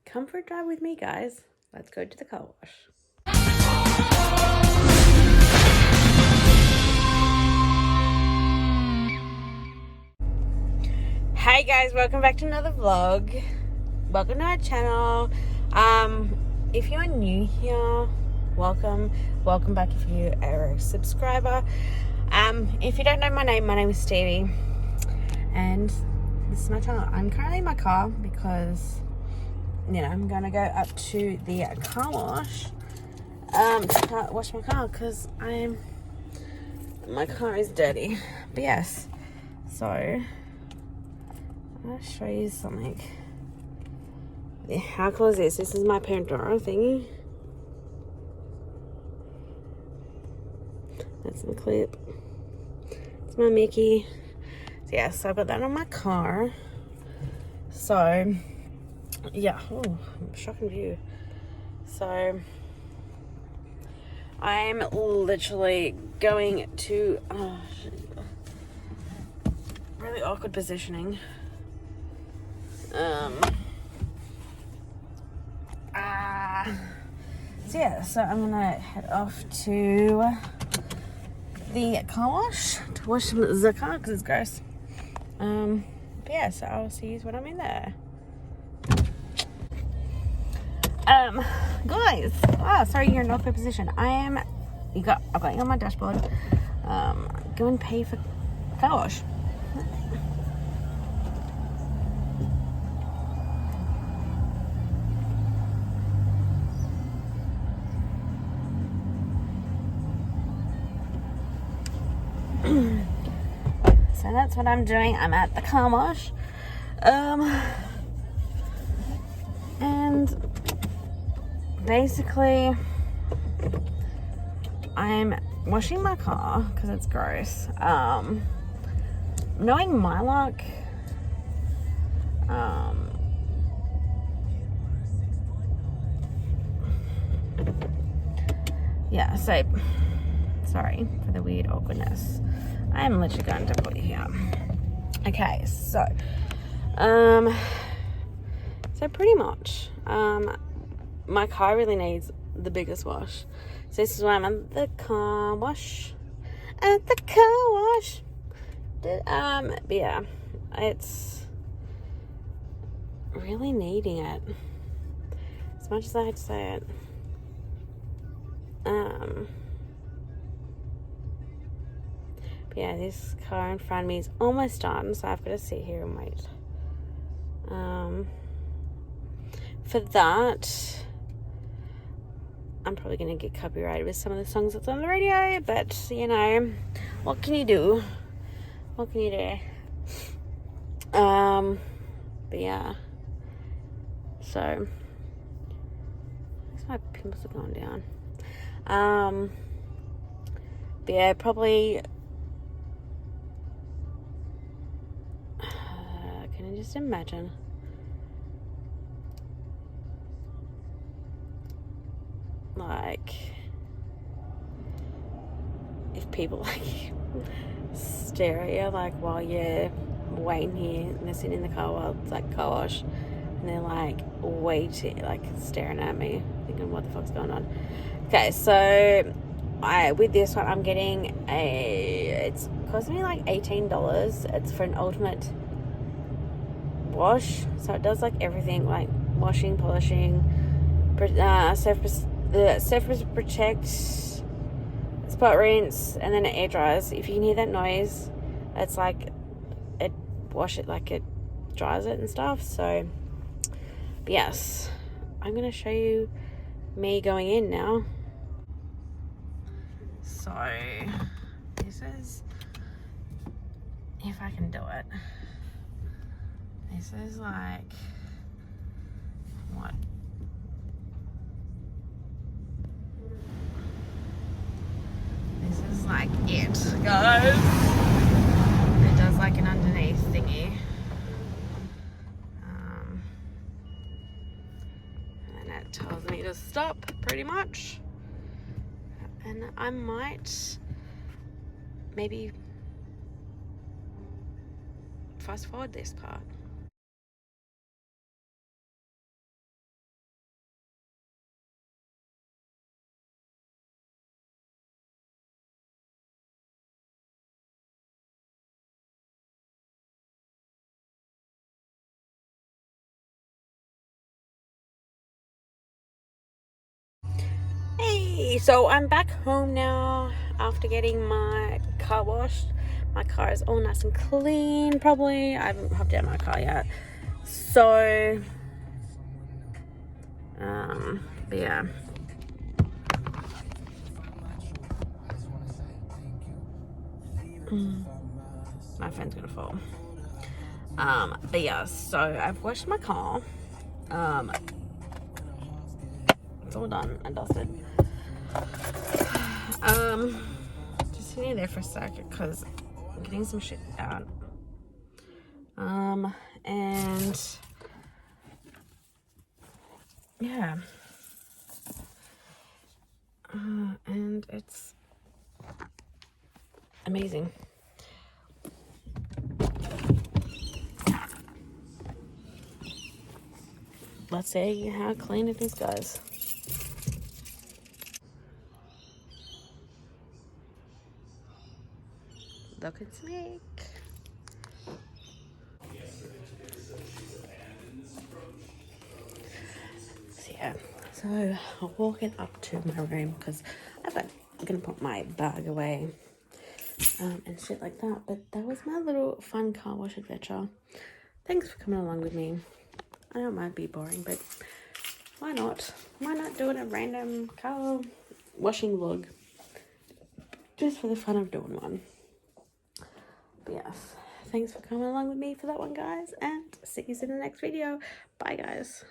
come for a drive with me, guys. Let's go to the car wash. Hey guys, welcome back to another vlog. Welcome to our channel. If you're new here, welcome back if you are a subscriber. If you don't know my name is Stevie, and this is my channel. I'm currently in my car because I'm gonna go up to the car wash to wash my car because my car is dirty. But yes, so I'll show you something. How cool is this? This is my Pandora thingy. That's the clip. It's my Mickey. So yeah, so I've got that on my car. So yeah, shocking view. So I'm literally going to really awkward positioning. So yeah, so I'm gonna head off to the car wash to wash the car because it's gross. But yeah, so I'll see you when I'm in there. Guys, sorry you're in an awkward position. I've got you on my dashboard. Go and pay for car wash. So that's what I'm doing. I'm at the car wash. And basically I'm washing my car because it's gross. Knowing my luck, yeah, so sorry for the weird awkwardness. I'm literally going to put you here. Okay, so pretty much my car really needs the biggest wash. So this is why I'm at the car wash. But yeah, it's really needing it. As much as I hate to say it. But yeah, this car in front of me is almost done, so I've got to sit here and wait. For that, I'm probably going to get copyrighted with some of the songs that's on the radio, but what can you do? But yeah, so my pimples are going down. But yeah, probably can I just imagine like if people stare at you while you're waiting here and they're sitting in the car while it's car wash and they're waiting, staring at me thinking what the fuck's going on. Okay, so with this one I'm getting it's cost me $18. It's for an ultimate wash, so it does everything, washing, polishing, surface protect, spot rinse, and then it air dries. If you can hear that noise, it's it wash it it dries it and stuff. So yes, I'm gonna show you me going in now. So this is, if I can do it, this is what? This is it, guys. It does an underneath thingy. And it tells me to stop pretty much. And I might maybe fast forward this part. Hey, so I'm back home now after getting my car washed. My car is all nice and clean, probably. I haven't hopped out my car yet. So, but yeah. My phone's gonna fall. But yeah, so I've washed my car. It's all done and dusted. Just sitting there for a sec because I'm getting some shit out. And yeah. And it's amazing. Let's see how clean it is, guys. Look at Snake. So yeah, so I'm walking up to my room because I'm gonna put my bag away and shit like that. But that was my little fun car wash adventure. Thanks for coming along with me. I know it might be boring, but why not? Why not doing a random car washing vlog? Just for the fun of doing one. But yes, thanks for coming along with me for that one, guys, and see you in the next video. Bye, guys.